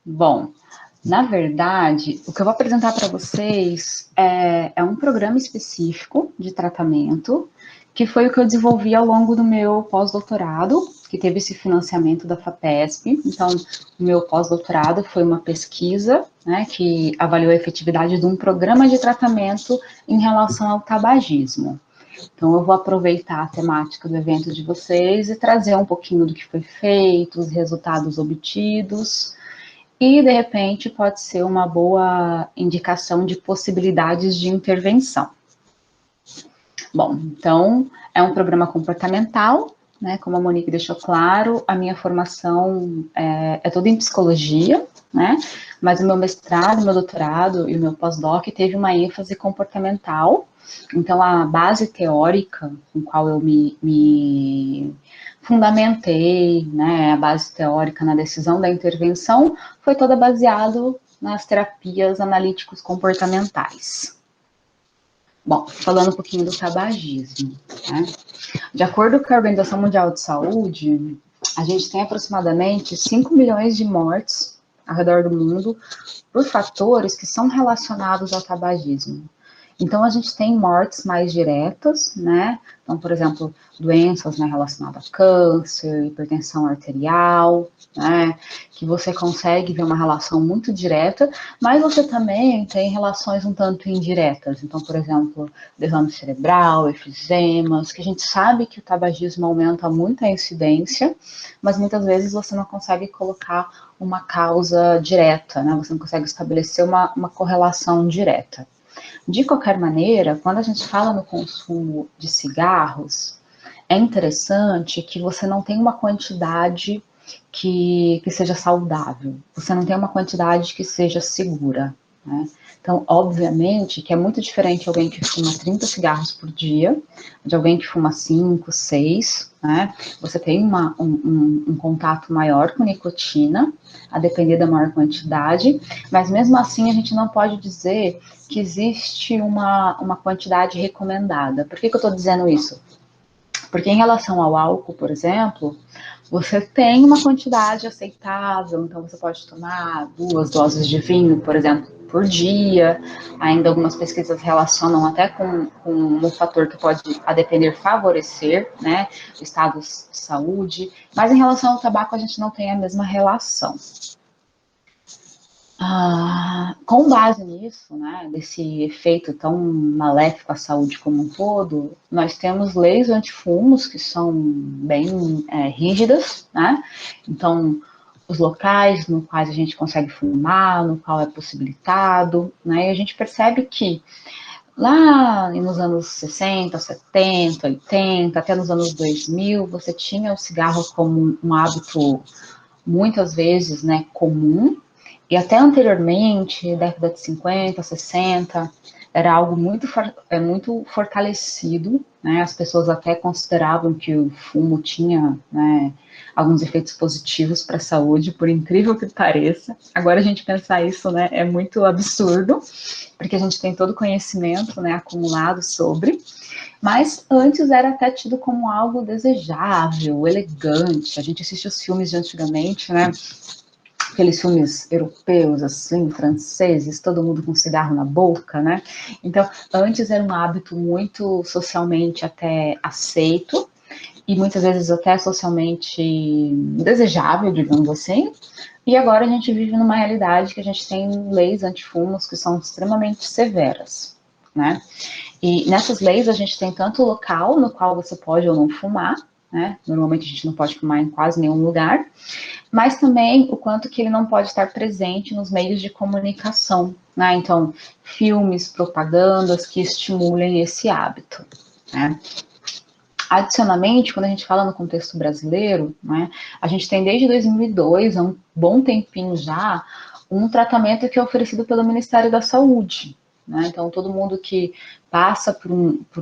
Bom, na verdade, o que eu vou apresentar para vocês é um programa específico de tratamento, que foi o que eu desenvolvi ao longo do meu pós-doutorado, que teve esse financiamento da FAPESP. Então, o meu pós-doutorado foi uma pesquisa, né, que avaliou a efetividade de um programa de tratamento em relação ao tabagismo. Então, eu vou aproveitar a temática do evento de vocês e trazer um pouquinho do que foi feito, os resultados obtidos, e, de repente, pode ser uma boa indicação de possibilidades de intervenção. Bom, então, é um programa comportamental, né, como a Monique deixou claro, a minha formação é toda em psicologia, né, mas o meu mestrado, o meu doutorado e o meu pós-doc teve uma ênfase comportamental. Então, a base teórica com qual eu me fundamentei, né, a base teórica na decisão da intervenção, foi toda baseado nas terapias analíticos comportamentais. Bom, falando um pouquinho do tabagismo, né? De acordo com a Organização Mundial de Saúde, a gente tem aproximadamente 5 milhões de mortes ao redor do mundo por fatores que são relacionados ao tabagismo. Então, a gente tem mortes mais diretas, né? Então, por exemplo, doenças, né, relacionadas a câncer, hipertensão arterial, né? Que você consegue ver uma relação muito direta, mas você também tem relações um tanto indiretas. Então, por exemplo, derrame cerebral, efezemas, que a gente sabe que o tabagismo aumenta muito a incidência, mas muitas vezes você não consegue colocar uma causa direta, né? Você não consegue estabelecer uma correlação direta. De qualquer maneira, quando a gente fala no consumo de cigarros, é interessante que você não tenha uma quantidade que seja saudável, você não tem uma quantidade que seja segura, né? Então, obviamente, que é muito diferente alguém que fuma 30 cigarros por dia, de alguém que fuma 5, 6, né? Você tem um contato maior com nicotina, a depender da maior quantidade, mas mesmo assim a gente não pode dizer que existe uma quantidade recomendada. Por que eu estou dizendo isso? Porque em relação ao álcool, por exemplo, você tem uma quantidade aceitável, então você pode tomar 2 doses de vinho, por exemplo, por dia. Ainda algumas pesquisas relacionam até com um fator que pode, a depender, favorecer, né, estados de saúde. Mas em relação ao tabaco, a gente não tem a mesma relação. Com base nisso, né, desse efeito tão maléfico à saúde como um todo, nós temos leis antifumos que são bem rígidas, né? Então, os locais no quais a gente consegue fumar, no qual é possibilitado, né? E a gente percebe que lá nos anos 60, 70, 80, até nos anos 2000, você tinha o cigarro como um hábito muitas vezes, né, comum. E até anteriormente, década de 50, 60, era algo muito fortalecido, né? As pessoas até consideravam que o fumo tinha, né, alguns efeitos positivos para a saúde, por incrível que pareça. Agora a gente pensar isso, né, é muito absurdo, porque a gente tem todo o conhecimento, né, acumulado sobre, mas antes era até tido como algo desejável, elegante. A gente assiste os filmes de antigamente, né? Aqueles filmes europeus, assim, franceses, todo mundo com cigarro na boca, né? Então, antes era um hábito muito socialmente até aceito, e muitas vezes até socialmente desejável, digamos assim, e agora a gente vive numa realidade que a gente tem leis antifumos que são extremamente severas, né? E nessas leis a gente tem tanto o local no qual você pode ou não fumar, né? Normalmente a gente não pode fumar em quase nenhum lugar, mas também o quanto que ele não pode estar presente nos meios de comunicação, né? Então, filmes, propagandas que estimulem esse hábito, né? Adicionalmente, quando a gente fala no contexto brasileiro, né, a gente tem desde 2002, há um bom tempinho já, um tratamento que é oferecido pelo Ministério da Saúde, né? Então, todo mundo que passa por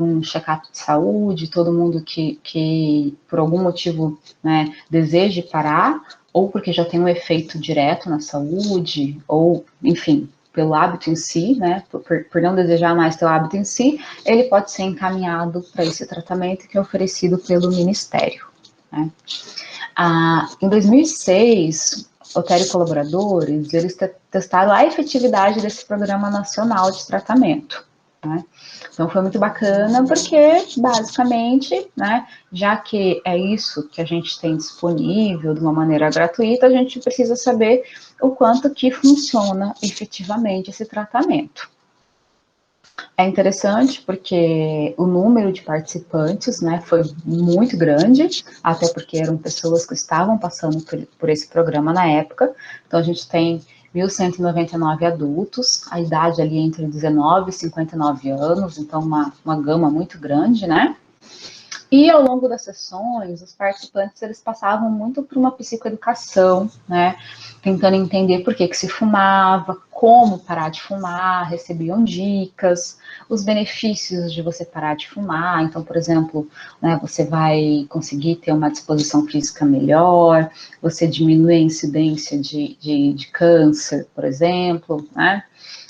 um check-up de saúde, todo mundo que por algum motivo, né, deseje parar, ou porque já tem um efeito direto na saúde, ou, enfim, pelo hábito em si, né, por não desejar mais ter o hábito em si, ele pode ser encaminhado para esse tratamento que é oferecido pelo Ministério, né? Em 2006, Otério e colaboradores, eles testaram a efetividade desse programa nacional de tratamento, né? Então, foi muito bacana, porque, basicamente, né, já que é isso que a gente tem disponível de uma maneira gratuita, a gente precisa saber o quanto que funciona efetivamente esse tratamento. É interessante porque o número de participantes, né, foi muito grande, até porque eram pessoas que estavam passando por esse programa na época. Então, a gente tem 1.199 adultos, a idade ali entre 19 e 59 anos, então uma gama muito grande, né? E ao longo das sessões, os participantes eles passavam muito por uma psicoeducação, né? Tentando entender por que se fumava, como parar de fumar, recebiam dicas, os benefícios de você parar de fumar. Então, por exemplo, né, você vai conseguir ter uma disposição física melhor, você diminui a incidência de câncer, por exemplo, né?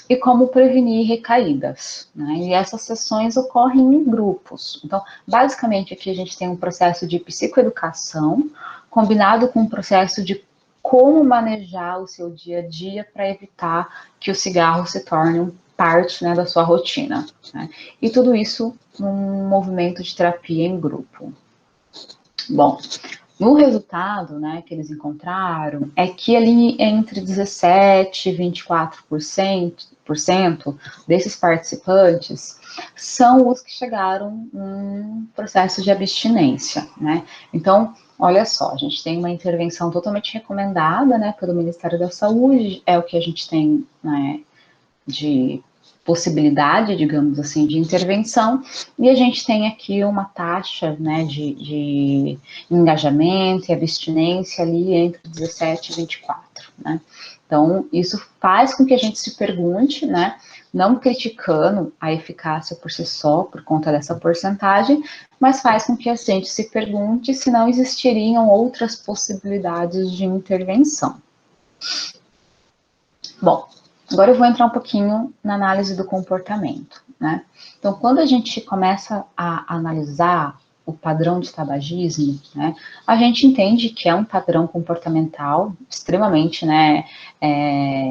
E como prevenir recaídas, né? E essas sessões ocorrem em grupos. Então, basicamente, aqui a gente tem um processo de psicoeducação combinado com um processo de como manejar o seu dia a dia para evitar que o cigarro se torne parte, né, da sua rotina, né? E tudo isso num movimento de terapia em grupo. Bom, no resultado, né, que eles encontraram, é que ali entre 17% e 24% desses participantes são os que chegaram num processo de abstinência, né? Então, olha só, a gente tem uma intervenção totalmente recomendada, né, pelo Ministério da Saúde, é o que a gente tem, né, de possibilidade, digamos assim, de intervenção, e a gente tem aqui uma taxa, né, de engajamento e abstinência ali entre 17 e 24, né? Então, isso faz com que a gente se pergunte, né, não criticando a eficácia por si só, por conta dessa porcentagem, mas faz com que a gente se pergunte se não existiriam outras possibilidades de intervenção. Bom, agora eu vou entrar um pouquinho na análise do comportamento, né? Então, quando a gente começa a analisar o padrão de tabagismo, né, a gente entende que é um padrão comportamental extremamente, né,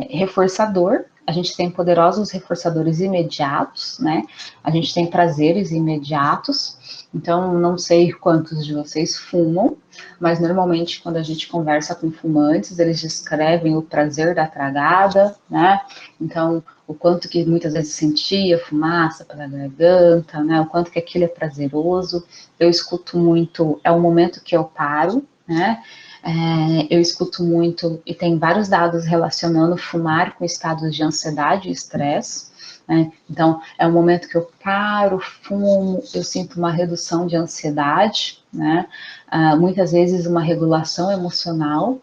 reforçador. A gente tem poderosos reforçadores imediatos, né? A gente tem prazeres imediatos. Então, não sei quantos de vocês fumam, mas normalmente quando a gente conversa com fumantes, eles descrevem o prazer da tragada, né? Então, o quanto que muitas vezes sentia fumaça pela garganta, né? O quanto que aquilo é prazeroso. Eu escuto muito, é o momento que eu paro, né? Eu escuto muito, e tem vários dados relacionando fumar com estados de ansiedade e estresse, né? Então, é um momento que eu paro, fumo, eu sinto uma redução de ansiedade, né? Muitas vezes uma regulação emocional,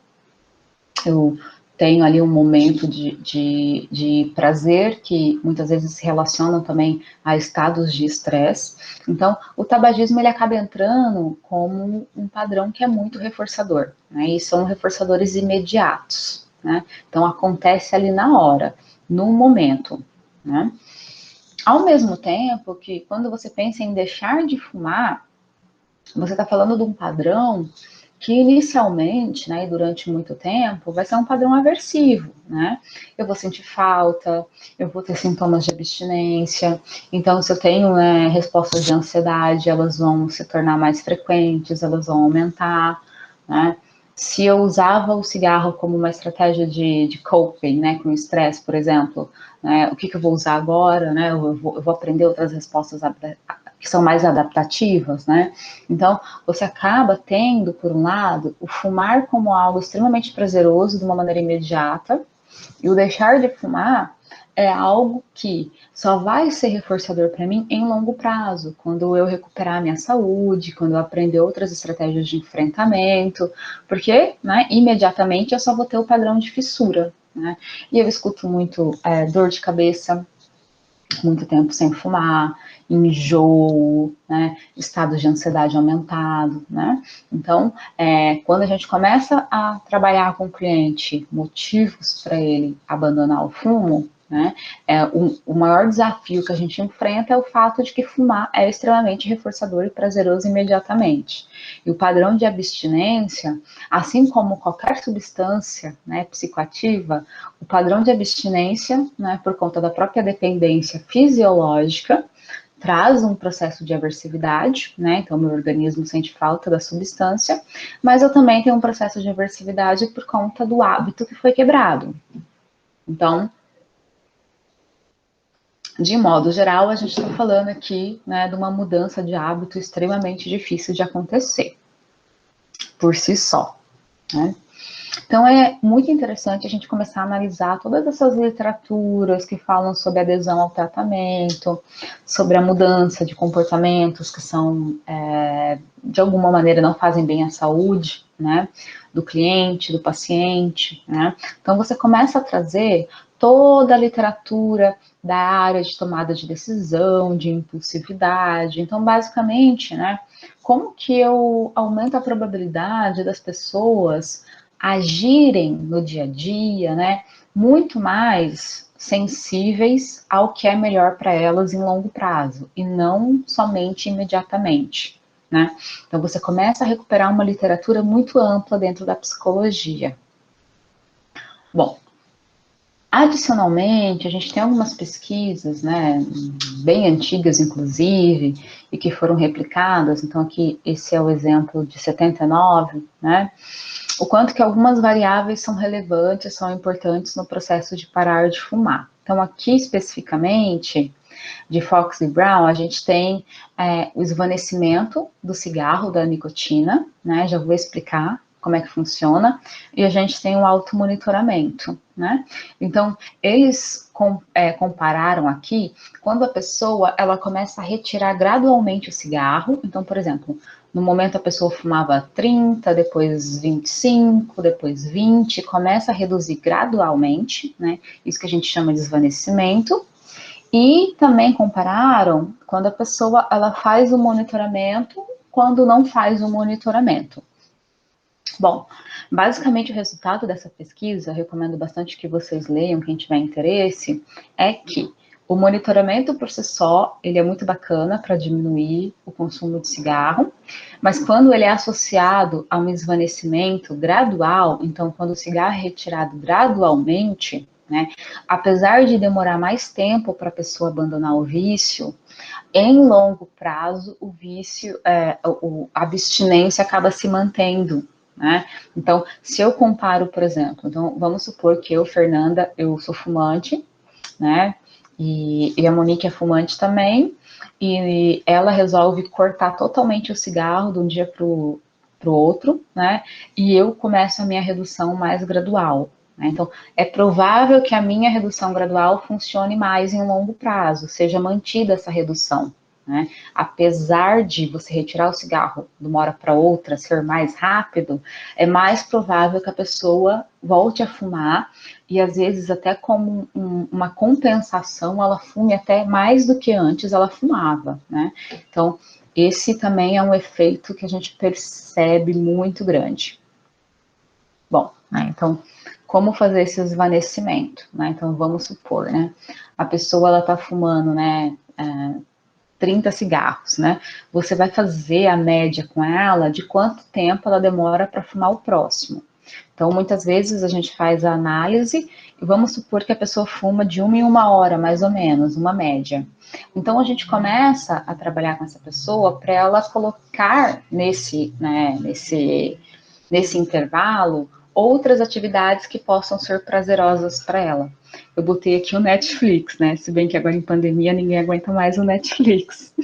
eu tenho ali um momento de prazer que muitas vezes se relacionam também a estados de estresse. Então, o tabagismo ele acaba entrando como um padrão que é muito reforçador, né? E são reforçadores imediatos, né? Então, acontece ali na hora, no momento, né? Ao mesmo tempo que quando você pensa em deixar de fumar, você está falando de um padrão que inicialmente, né, e durante muito tempo, vai ser um padrão aversivo, né? Eu vou sentir falta, eu vou ter sintomas de abstinência, então se eu tenho respostas de ansiedade, elas vão se tornar mais frequentes, elas vão aumentar, né? Se eu usava o cigarro como uma estratégia de coping, né, com estresse, por exemplo, né, o que eu vou usar agora, né, eu vou aprender outras respostas que são mais adaptativas, né? Então, você acaba tendo, por um lado, o fumar como algo extremamente prazeroso de uma maneira imediata, e o deixar de fumar é algo que só vai ser reforçador para mim em longo prazo, quando eu recuperar a minha saúde, quando eu aprender outras estratégias de enfrentamento, porque, né, imediatamente eu só vou ter o padrão de fissura, né? E eu escuto muito dor de cabeça, muito tempo sem fumar, enjoo, né, estados de ansiedade aumentado, né? Então, quando a gente começa a trabalhar com o cliente motivos para ele abandonar o fumo, né? O maior desafio que a gente enfrenta é o fato de que fumar é extremamente reforçador e prazeroso imediatamente. E o padrão de abstinência, assim como qualquer substância, né, psicoativa, o padrão de abstinência, né, por conta da própria dependência fisiológica, traz um processo de aversividade, né? Então, meu organismo sente falta da substância, mas eu também tenho um processo de aversividade por conta do hábito que foi quebrado. Então, de modo geral, a gente está falando aqui, né, de uma mudança de hábito extremamente difícil de acontecer por si só, né? Então, é muito interessante a gente começar a analisar todas essas literaturas que falam sobre adesão ao tratamento, sobre a mudança de comportamentos que são, de alguma maneira, não fazem bem à saúde, né, do cliente, do paciente, né? Então, você começa a trazer toda a literatura da área de tomada de decisão, de impulsividade. Então, basicamente, né, como que eu aumento a probabilidade das pessoas agirem no dia a dia, né, muito mais sensíveis ao que é melhor para elas em longo prazo e não somente imediatamente, né? Então você começa a recuperar uma literatura muito ampla dentro da psicologia. Bom, adicionalmente, a gente tem algumas pesquisas, né, bem antigas, inclusive, e que foram replicadas. Então, aqui, esse é o exemplo de 79, né, o quanto que algumas variáveis são relevantes, são importantes no processo de parar de fumar. Então, aqui, especificamente, de Fox e Brown, a gente tem o esvanecimento do cigarro, da nicotina, né, já vou explicar como é que funciona, e a gente tem o automonitoramento, né? Então, eles compararam aqui, quando a pessoa, ela começa a retirar gradualmente o cigarro, então, por exemplo, no momento a pessoa fumava 30, depois 25, depois 20, começa a reduzir gradualmente, né? Isso que a gente chama de esvanecimento. E também compararam quando a pessoa, ela faz o monitoramento, quando não faz o monitoramento. Bom, basicamente o resultado dessa pesquisa, eu recomendo bastante que vocês leiam, quem tiver interesse, é que o monitoramento por si só, ele é muito bacana para diminuir o consumo de cigarro, mas quando ele é associado a um esvanecimento gradual, então quando o cigarro é retirado gradualmente, né, apesar de demorar mais tempo para a pessoa abandonar o vício, em longo prazo o vício, a abstinência acaba se mantendo, né? Então, se eu comparo, por exemplo, então vamos supor que eu, Fernanda, eu sou fumante, né? E a Monique é fumante também, e ela resolve cortar totalmente o cigarro de um dia para o outro, né? E eu começo a minha redução mais gradual. Né? Então, é provável que a minha redução gradual funcione mais em longo prazo, seja mantida essa redução. Né? Apesar de você retirar o cigarro de uma hora para outra ser mais rápido, é mais provável que a pessoa volte a fumar e às vezes até como uma compensação ela fume até mais do que antes ela fumava, né? Então, esse também é um efeito que a gente percebe muito grande. Bom, né, então, como fazer esse esvanecimento, né? Então, vamos supor, né? A pessoa, ela tá fumando, né? 30 cigarros, né? Você vai fazer a média com ela de quanto tempo ela demora para fumar o próximo. Então, muitas vezes a gente faz a análise e vamos supor que a pessoa fuma de 1 em 1 hora, mais ou menos, uma média. Então, a gente começa a trabalhar com essa pessoa para ela colocar nesse intervalo outras atividades que possam ser prazerosas para ela. Eu botei aqui o Netflix, né? Se bem que agora em pandemia ninguém aguenta mais o Netflix.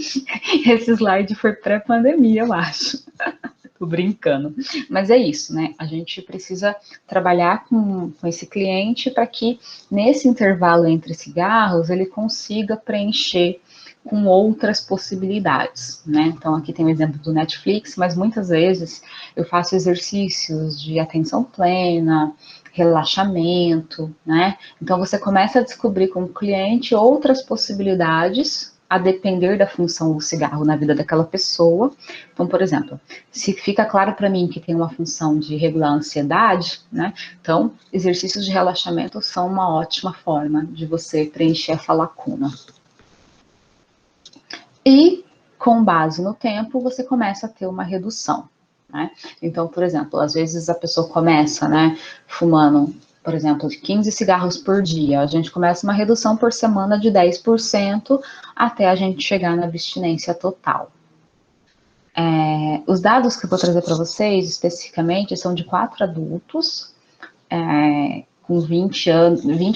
Esse slide foi pré-pandemia, eu acho. Tô brincando. Mas é isso, né? A gente precisa trabalhar com esse cliente para que nesse intervalo entre cigarros ele consiga preencher com outras possibilidades, né? Então aqui tem o exemplo do Netflix, mas muitas vezes eu faço exercícios de atenção plena, relaxamento, né? Então você começa a descobrir com o cliente outras possibilidades, a depender da função do cigarro na vida daquela pessoa. Então, por exemplo, se fica claro para mim que tem uma função de regular a ansiedade, né? Então, exercícios de relaxamento são uma ótima forma de você preencher essa lacuna. E, com base no tempo, você começa a ter uma redução, né? Então, por exemplo, às vezes a pessoa começa, né, fumando, por exemplo, 15 cigarros por dia. A gente começa uma redução por semana de 10% até a gente chegar na abstinência total. Os dados que eu vou trazer para vocês, especificamente, são de 4 adultos, com 20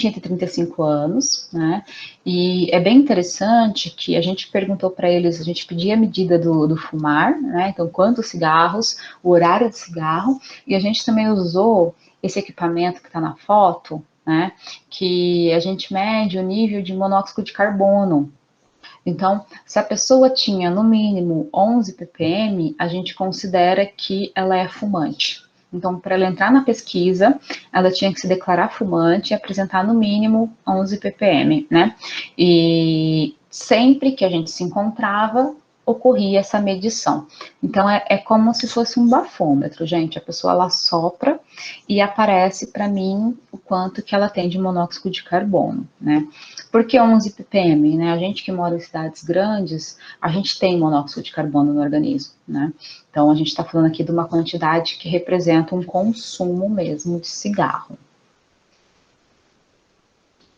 entre 35 anos, né? E é bem interessante que a gente perguntou para eles, a gente pedia a medida do fumar, né? Então, quantos cigarros, o horário de cigarro, e a gente também usou esse equipamento que está na foto, né? Que a gente mede o nível de monóxido de carbono. Então, se a pessoa tinha no mínimo 11 ppm, a gente considera que ela é fumante. Então, para ela entrar na pesquisa, ela tinha que se declarar fumante e apresentar no mínimo 11 ppm, né? E sempre que a gente se encontrava, ocorria essa medição. Então, é como se fosse um bafômetro, gente. A pessoa, ela sopra e aparece para mim o quanto que ela tem de monóxido de carbono, né? Por que 11 ppm, né? A gente que mora em cidades grandes, a gente tem monóxido de carbono no organismo, né? Então, a gente está falando aqui de uma quantidade que representa um consumo mesmo de cigarro.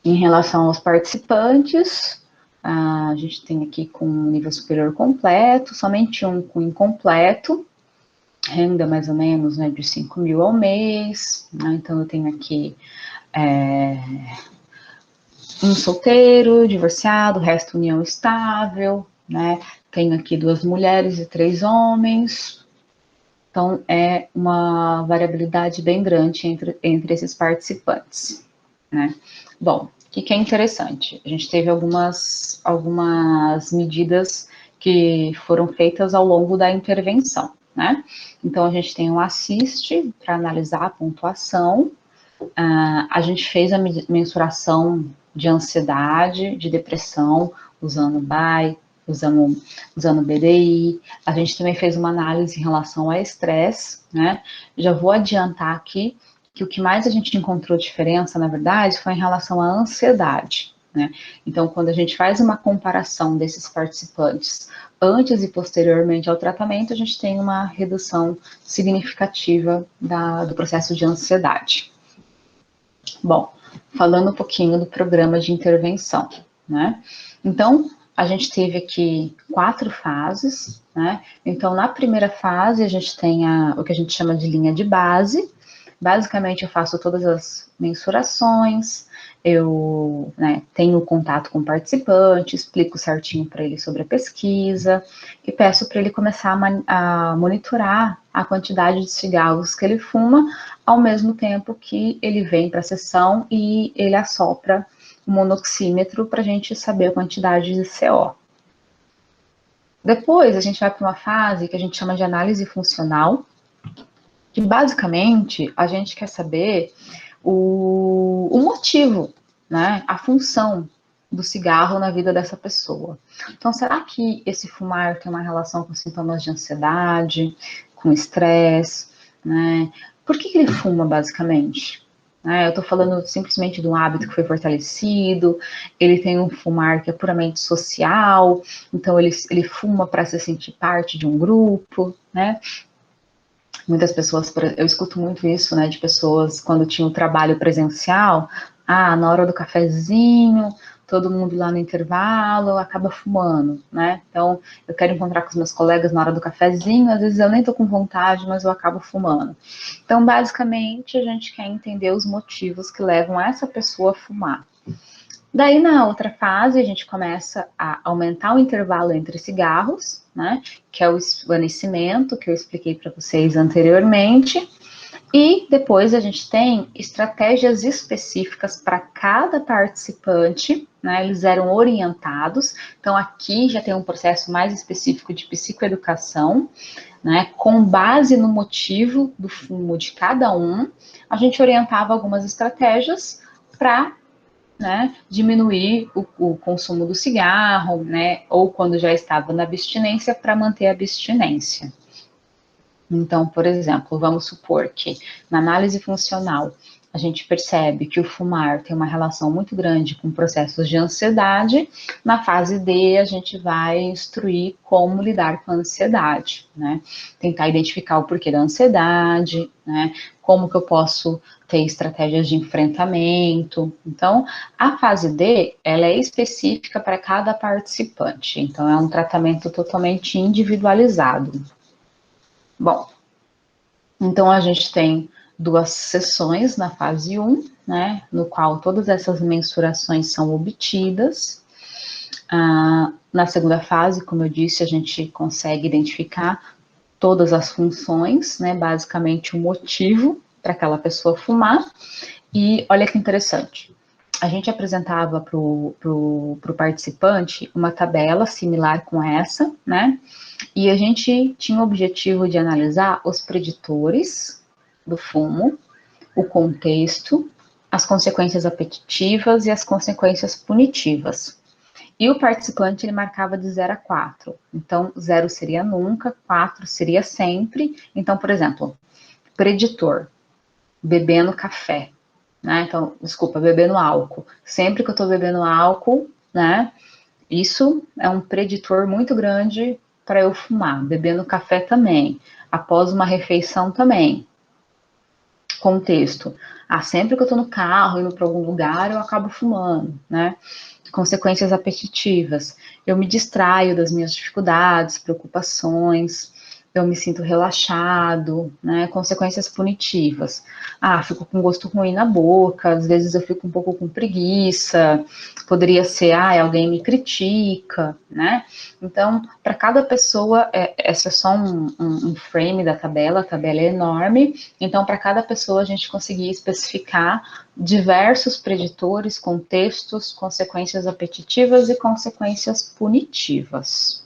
Em relação aos participantes, a gente tem aqui com nível superior completo, somente um com incompleto, renda mais ou menos, né, de 5 mil ao mês, né? Então eu tenho aqui um solteiro, divorciado, o resto união estável, né? Tenho aqui 2 mulheres e 3 homens. Então, é uma variabilidade bem grande entre esses participantes, né? Bom, o que é interessante? A gente teve algumas medidas que foram feitas ao longo da intervenção, né? Então, a gente tem um assiste para analisar a pontuação, a gente fez a mensuração de ansiedade, de depressão, usando BAI, usando BDI. A gente também fez uma análise em relação ao estresse, né? Já vou adiantar aqui que o que mais a gente encontrou diferença, na verdade, foi em relação à ansiedade, né? Então, quando a gente faz uma comparação desses participantes antes e posteriormente ao tratamento, a gente tem uma redução significativa do processo de ansiedade. Bom, falando um pouquinho do programa de intervenção, né? Então, a gente teve aqui 4 fases, né? Então, na primeira fase, a gente tem o que a gente chama de linha de base. Basicamente, eu faço todas as mensurações, eu tenho contato com o participante, explico certinho para ele sobre a pesquisa e peço para ele começar a monitorar a quantidade de cigarros que ele fuma, ao mesmo tempo que ele vem para a sessão e ele assopra o monoxímetro para a gente saber a quantidade de CO. Depois, a gente vai para uma fase que a gente chama de análise funcional, que basicamente a gente quer saber o motivo, né, a função do cigarro na vida dessa pessoa. Então, será que esse fumar tem uma relação com sintomas de ansiedade, com estresse, né? Por que ele fuma, basicamente? Eu estou falando simplesmente de um hábito que foi fortalecido, ele tem um fumar que é puramente social, então ele fuma para se sentir parte de um grupo, né? Muitas pessoas, eu escuto muito isso, né, de pessoas quando tinha o trabalho presencial, na hora do cafezinho, todo mundo lá no intervalo acaba fumando, né? Então, eu quero encontrar com os meus colegas na hora do cafezinho, às vezes eu nem tô com vontade, mas eu acabo fumando. Então, basicamente, a gente quer entender os motivos que levam essa pessoa a fumar. Daí, na outra fase, a gente começa a aumentar o intervalo entre cigarros, né, que é o esvanecimento, que eu expliquei para vocês anteriormente, e depois a gente tem estratégias específicas para cada participante, né, eles eram orientados, então aqui já tem um processo mais específico de psicoeducação, né, com base no motivo do fumo de cada um, a gente orientava algumas estratégias para né, diminuir o consumo do cigarro, né, ou quando já estava na abstinência, para manter a abstinência. Então, por exemplo, vamos supor que na análise funcional a gente percebe que o fumar tem uma relação muito grande com processos de ansiedade. Na fase D, a gente vai instruir como lidar com a ansiedade, né? Tentar identificar o porquê da ansiedade, né? Como que eu posso ter estratégias de enfrentamento. Então, a fase D, ela é específica para cada participante. Então, é um tratamento totalmente individualizado. Bom, então a gente tem duas sessões na fase 1, né, no qual todas essas mensurações são obtidas. Na segunda fase, como eu disse, a gente consegue identificar todas as funções, né, basicamente o motivo para aquela pessoa fumar. E olha que interessante, a gente apresentava para o participante uma tabela similar com essa, né? E a gente tinha o objetivo de analisar os preditores do fumo, o contexto, as consequências apetitivas e as consequências punitivas. E o participante ele marcava de 0 a 4. Então, 0 seria nunca, 4 seria sempre. Então, por exemplo, preditor, bebendo café, né? Então, desculpa, bebendo álcool. Sempre que eu tô bebendo álcool, né? Isso é um preditor muito grande para eu fumar. Bebendo café também. Após uma refeição também. Contexto. Sempre que eu tô no carro, indo para algum lugar, eu acabo fumando, né? Consequências apetitivas. Eu me distraio das minhas dificuldades, preocupações, eu me sinto relaxado, né? Consequências punitivas. Fico com gosto ruim na boca, às vezes eu fico um pouco com preguiça, poderia ser, alguém me critica, né? Então, para cada pessoa, essa é só um frame da tabela, a tabela é enorme, então, para cada pessoa, a gente conseguia especificar diversos preditores, contextos, consequências apetitivas e consequências punitivas.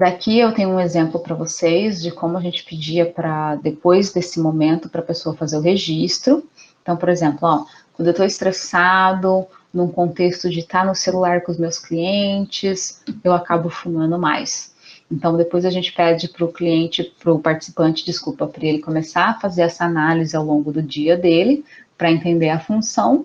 Daqui eu tenho um exemplo para vocês de como a gente pedia para, depois desse momento, para a pessoa fazer o registro. Então, por exemplo, quando eu estou estressado, num contexto de estar no celular com os meus clientes, eu acabo fumando mais. Então, depois a gente pede para o cliente, para o participante, desculpa, para ele começar a fazer essa análise ao longo do dia dele, para entender a função.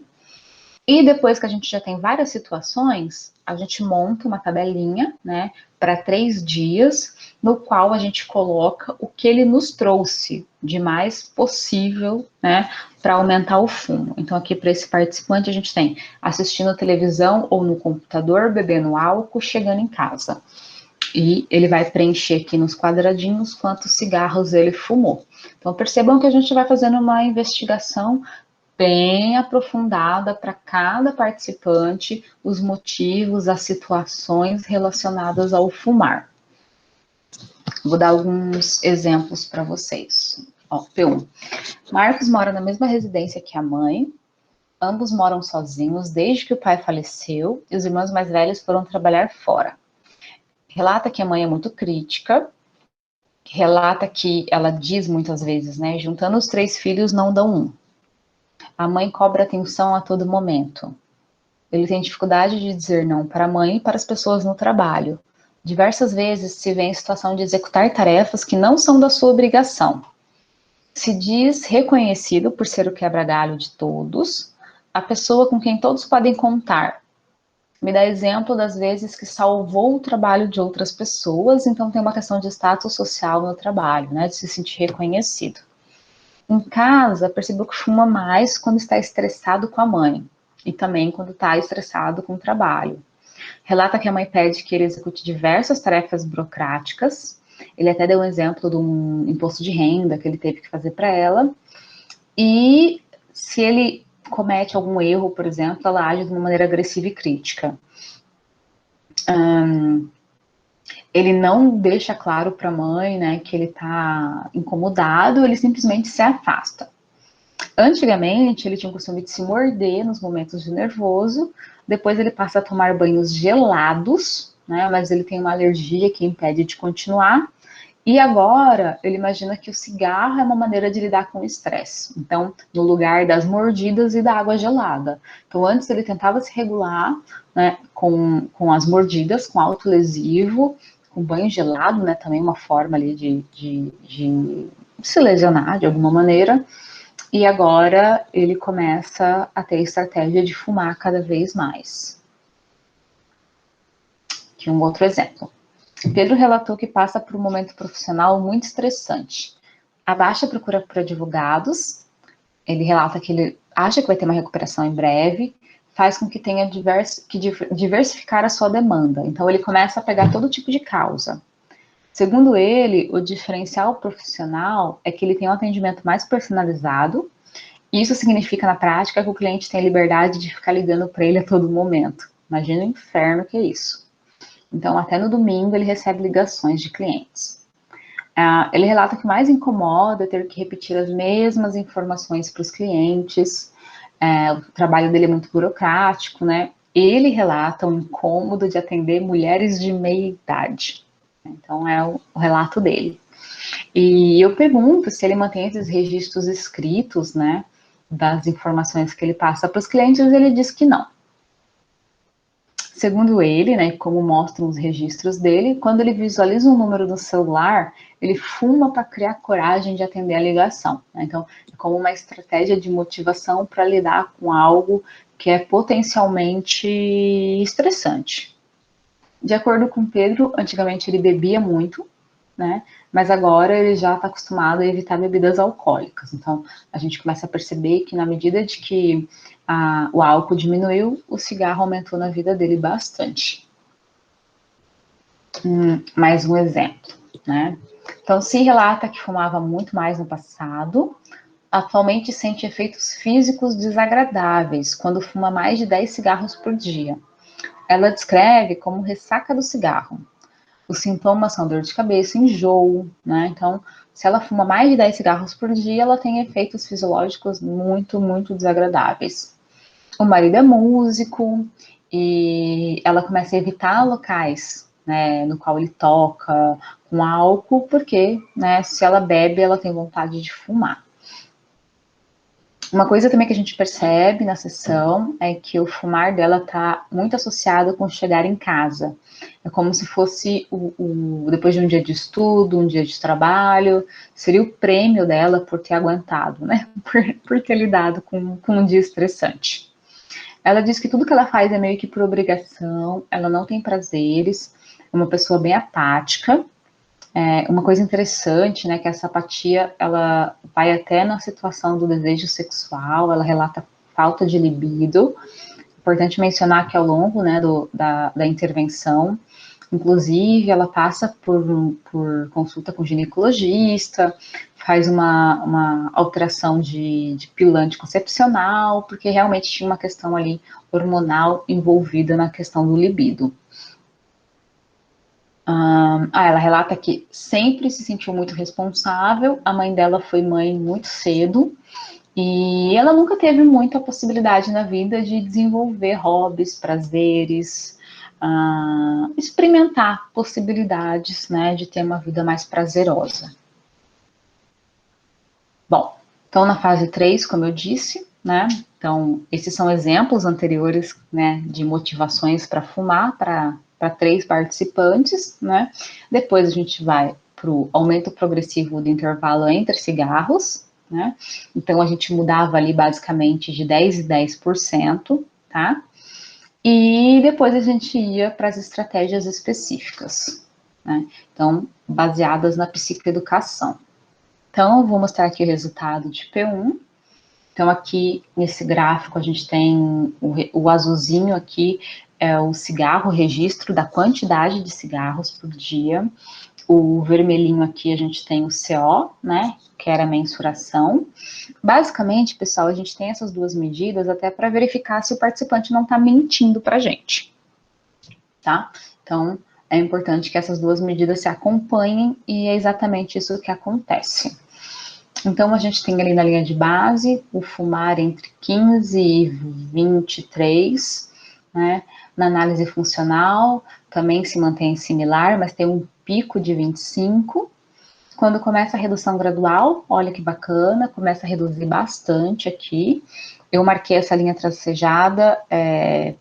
E depois que a gente já tem várias situações, a gente monta uma tabelinha, né, para 3 dias, no qual a gente coloca o que ele nos trouxe de mais possível, né, para aumentar o fumo. Então, aqui para esse participante, a gente tem assistindo televisão ou no computador, bebendo álcool, chegando em casa. E ele vai preencher aqui nos quadradinhos quantos cigarros ele fumou. Então, percebam que a gente vai fazendo uma investigação bem aprofundada para cada participante, os motivos, as situações relacionadas ao fumar. Vou dar alguns exemplos para vocês. P1. Marcos mora na mesma residência que a mãe, ambos moram sozinhos desde que o pai faleceu e os irmãos mais velhos foram trabalhar fora. Relata que a mãe é muito crítica, relata que ela diz muitas vezes, né, juntando os 3 filhos não dão um. A mãe cobra atenção a todo momento. Ele tem dificuldade de dizer não para a mãe e para as pessoas no trabalho. Diversas vezes se vê em situação de executar tarefas que não são da sua obrigação. Se diz reconhecido por ser o quebra-galho de todos, a pessoa com quem todos podem contar. Me dá exemplo das vezes que salvou o trabalho de outras pessoas, então tem uma questão de status social no trabalho, né, de se sentir reconhecido. Em casa, percebeu que fuma mais quando está estressado com a mãe e também quando está estressado com o trabalho. Relata que a mãe pede que ele execute diversas tarefas burocráticas. Ele até deu um exemplo de um imposto de renda que ele teve que fazer para ela. E se ele comete algum erro, por exemplo, ela age de uma maneira agressiva e crítica. Ele não deixa claro para a mãe, né, que ele está incomodado, ele simplesmente se afasta. Antigamente, ele tinha o costume de se morder nos momentos de nervoso, depois ele passa a tomar banhos gelados, né, mas ele tem uma alergia que impede de continuar, E agora, ele imagina que o cigarro é uma maneira de lidar com o estresse. Então, no lugar das mordidas e da água gelada. Então, antes ele tentava se regular, né, com as mordidas, com autolesivo, com banho gelado, né, também uma forma ali de se lesionar de alguma maneira. E agora ele começa a ter a estratégia de fumar cada vez mais. Aqui um outro exemplo. Pedro relatou que passa por um momento profissional muito estressante. A baixa procura por advogados, ele relata que ele acha que vai ter uma recuperação em breve, faz com que tenha que diversificar a sua demanda. Então ele começa a pegar todo tipo de causa. Segundo ele, o diferencial profissional é que ele tem um atendimento mais personalizado. Isso significa, na prática, que o cliente tem a liberdade de ficar ligando para ele a todo momento. Imagina o inferno que é isso. Então, até no domingo, ele recebe ligações de clientes. Ele relata que o mais incomoda é ter que repetir as mesmas informações para os clientes. O trabalho dele é muito burocrático, né? Ele relata o incômodo de atender mulheres de meia idade. Então, é o relato dele. E eu pergunto se ele mantém esses registros escritos, né, das informações que ele passa para os clientes, e ele diz que não. Segundo ele, né, como mostram os registros dele, quando ele visualiza um número no celular, ele fuma para criar coragem de atender a ligação. Né? Então, é como uma estratégia de motivação para lidar com algo que é potencialmente estressante. De acordo com Pedro, antigamente ele bebia muito, né? Mas agora ele já está acostumado a evitar bebidas alcoólicas. Então, a gente começa a perceber que na medida de que o álcool diminuiu, o cigarro aumentou na vida dele bastante. Mais um exemplo, né? Então, se relata que fumava muito mais no passado, atualmente sente efeitos físicos desagradáveis quando fuma mais de 10 cigarros por dia. Ela descreve como ressaca do cigarro. Os sintomas são dor de cabeça, enjoo, né? Então, se ela fuma mais de 10 cigarros por dia, ela tem efeitos fisiológicos muito, muito desagradáveis. O marido é músico e ela começa a evitar locais, né, no qual ele toca com álcool, porque, né, se ela bebe, ela tem vontade de fumar. Uma coisa também que a gente percebe na sessão é que o fumar dela está muito associado com chegar em casa. É como se fosse depois de um dia de estudo, um dia de trabalho, seria o prêmio dela por ter aguentado, né? Por ter lidado com um dia estressante. Ela diz que tudo que ela faz é meio que por obrigação, ela não tem prazeres, é uma pessoa bem apática. Uma coisa interessante, né, que essa apatia, ela vai até na situação do desejo sexual, ela relata falta de libido. Importante mencionar que ao longo, né, da intervenção, inclusive, ela passa por consulta com ginecologista, faz uma alteração de pílula anticoncepcional, porque realmente tinha uma questão ali hormonal envolvida na questão do libido. Ela relata que sempre se sentiu muito responsável, a mãe dela foi mãe muito cedo, e ela nunca teve muita possibilidade na vida de desenvolver hobbies, prazeres, experimentar possibilidades, né, de ter uma vida mais prazerosa. Bom, então na fase 3, como eu disse, né, então esses são exemplos anteriores, né, de motivações para fumar, para 3 participantes, né? Depois a gente vai para o aumento progressivo do intervalo entre cigarros, né? Então a gente mudava ali basicamente de 10% e 10%, tá? E depois a gente ia para as estratégias específicas, né? Então, baseadas na psicoeducação. Então, eu vou mostrar aqui o resultado de P1. Então, aqui nesse gráfico, a gente tem o azulzinho aqui, é o cigarro, o registro da quantidade de cigarros por dia. O vermelhinho aqui, a gente tem o CO, né, que era a mensuração. Basicamente, pessoal, a gente tem essas duas medidas até para verificar se o participante não está mentindo para a gente, tá? Então, é importante que essas duas medidas se acompanhem e é exatamente isso que acontece. Então, a gente tem ali na linha de base o fumar entre 15 e 23, né? Na análise funcional também se mantém similar, mas tem um pico de 25. Quando começa a redução gradual, olha que bacana, começa a reduzir bastante aqui. Eu marquei essa linha tracejada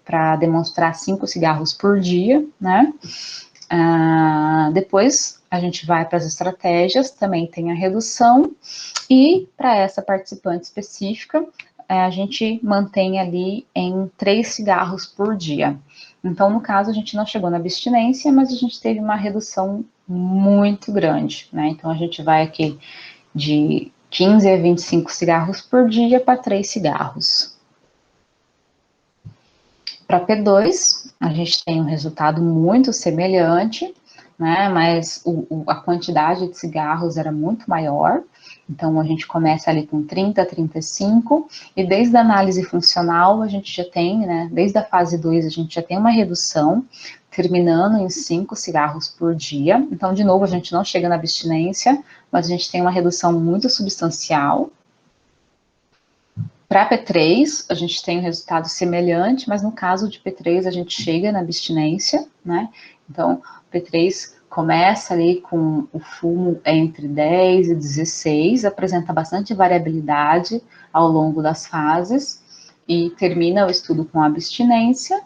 para demonstrar 5 cigarros por dia, né? Depois a gente vai para as estratégias, também tem a redução, e para essa participante específica, a gente mantém ali em 3 cigarros por dia. Então, no caso, a gente não chegou na abstinência, mas a gente teve uma redução muito grande, né? Então, a gente vai aqui de 15 a 25 cigarros por dia para 3 cigarros. Para P2, a gente tem um resultado muito semelhante, né? Mas a quantidade de cigarros era muito maior. Então, a gente começa ali com 30 a 35, e desde a análise funcional, a gente já tem, né, desde a fase 2, a gente já tem uma redução, terminando em 5 cigarros por dia. Então, de novo, a gente não chega na abstinência, mas a gente tem uma redução muito substancial. Para P3, a gente tem um resultado semelhante, mas no caso de P3, a gente chega na abstinência, né? Então, P3 começa ali com o fumo entre 10 e 16, apresenta bastante variabilidade ao longo das fases, e termina o estudo com abstinência.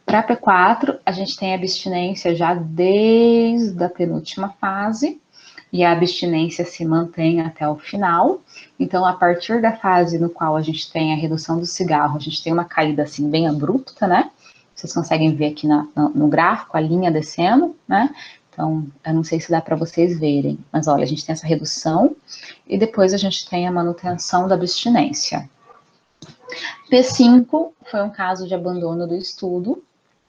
Para P4, a gente tem abstinência já desde a penúltima fase, e a abstinência se mantém até o final. Então, a partir da fase no qual a gente tem a redução do cigarro, a gente tem uma caída assim bem abrupta, né? Vocês conseguem ver aqui no gráfico a linha descendo, né? Então, eu não sei se dá para vocês verem, mas olha, a gente tem essa redução e depois a gente tem a manutenção da abstinência. P5 foi um caso de abandono do estudo,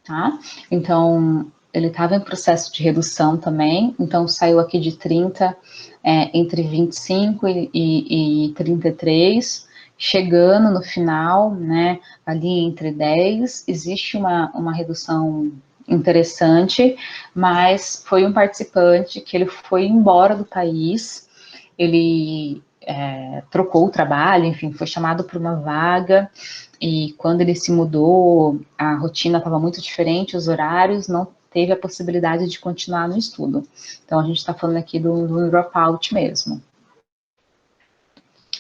tá? Então, ele estava em processo de redução também, então saiu aqui de 30, entre 25 e 33, chegando no final, né, ali entre 10, existe uma redução interessante, mas foi um participante que ele foi embora do país, ele trocou o trabalho, enfim, foi chamado para uma vaga, e quando ele se mudou, a rotina estava muito diferente, os horários, não teve a possibilidade de continuar no estudo. Então, a gente está falando aqui do dropout mesmo.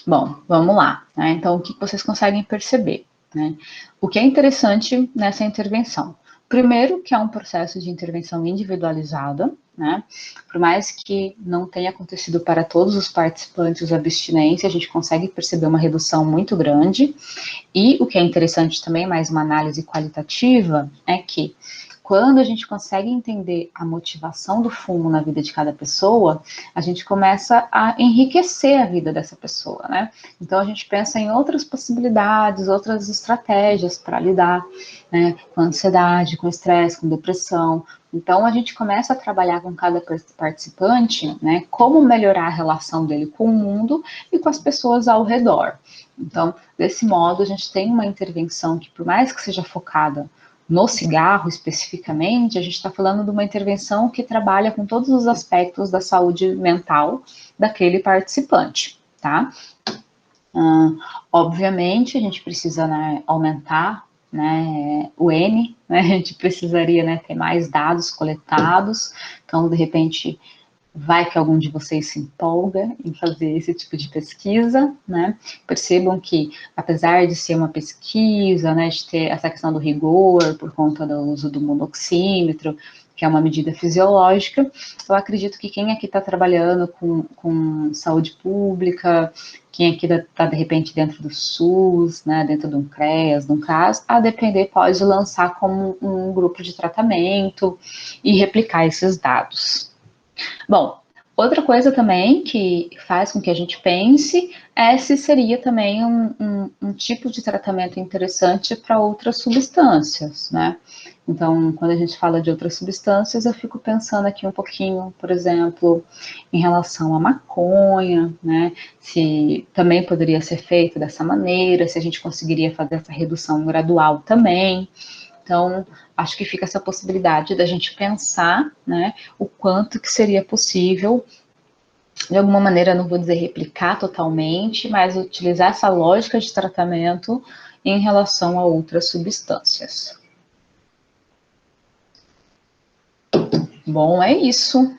Bom, vamos lá. Né? Então, o que vocês conseguem perceber? Né? O que é interessante nessa intervenção? Primeiro, que é um processo de intervenção individualizada, né? Por mais que não tenha acontecido para todos os participantes a abstinência, a gente consegue perceber uma redução muito grande. E o que é interessante também, mais uma análise qualitativa, é que quando a gente consegue entender a motivação do fumo na vida de cada pessoa, a gente começa a enriquecer a vida dessa pessoa, né? Então a gente pensa em outras possibilidades, outras estratégias para lidar, né, com ansiedade, com estresse, com depressão. Então a gente começa a trabalhar com cada participante, né, como melhorar a relação dele com o mundo e com as pessoas ao redor. Então, desse modo, a gente tem uma intervenção que, por mais que seja focada no cigarro especificamente, a gente está falando de uma intervenção que trabalha com todos os aspectos da saúde mental daquele participante, tá? Obviamente, a gente precisa, né, aumentar, né, o N, né, a gente precisaria, né, ter mais dados coletados, então, de repente, vai que algum de vocês se empolga em fazer esse tipo de pesquisa, né? Percebam que, apesar de ser uma pesquisa, né, de ter essa questão do rigor, por conta do uso do monoxímetro, que é uma medida fisiológica, eu acredito que quem aqui está trabalhando com saúde pública, quem aqui está, de repente, dentro do SUS, né, dentro de um CREAS, de um CAS, a depender, pode lançar como um grupo de tratamento e replicar esses dados. Bom, outra coisa também que faz com que a gente pense é se seria também um tipo de tratamento interessante para outras substâncias, né? Então, quando a gente fala de outras substâncias, eu fico pensando aqui um pouquinho, por exemplo, em relação à maconha, né? Se também poderia ser feito dessa maneira, se a gente conseguiria fazer essa redução gradual também. Então, acho que fica essa possibilidade da gente pensar, né, o quanto que seria possível, de alguma maneira, não vou dizer replicar totalmente, mas utilizar essa lógica de tratamento em relação a outras substâncias. Bom, é isso.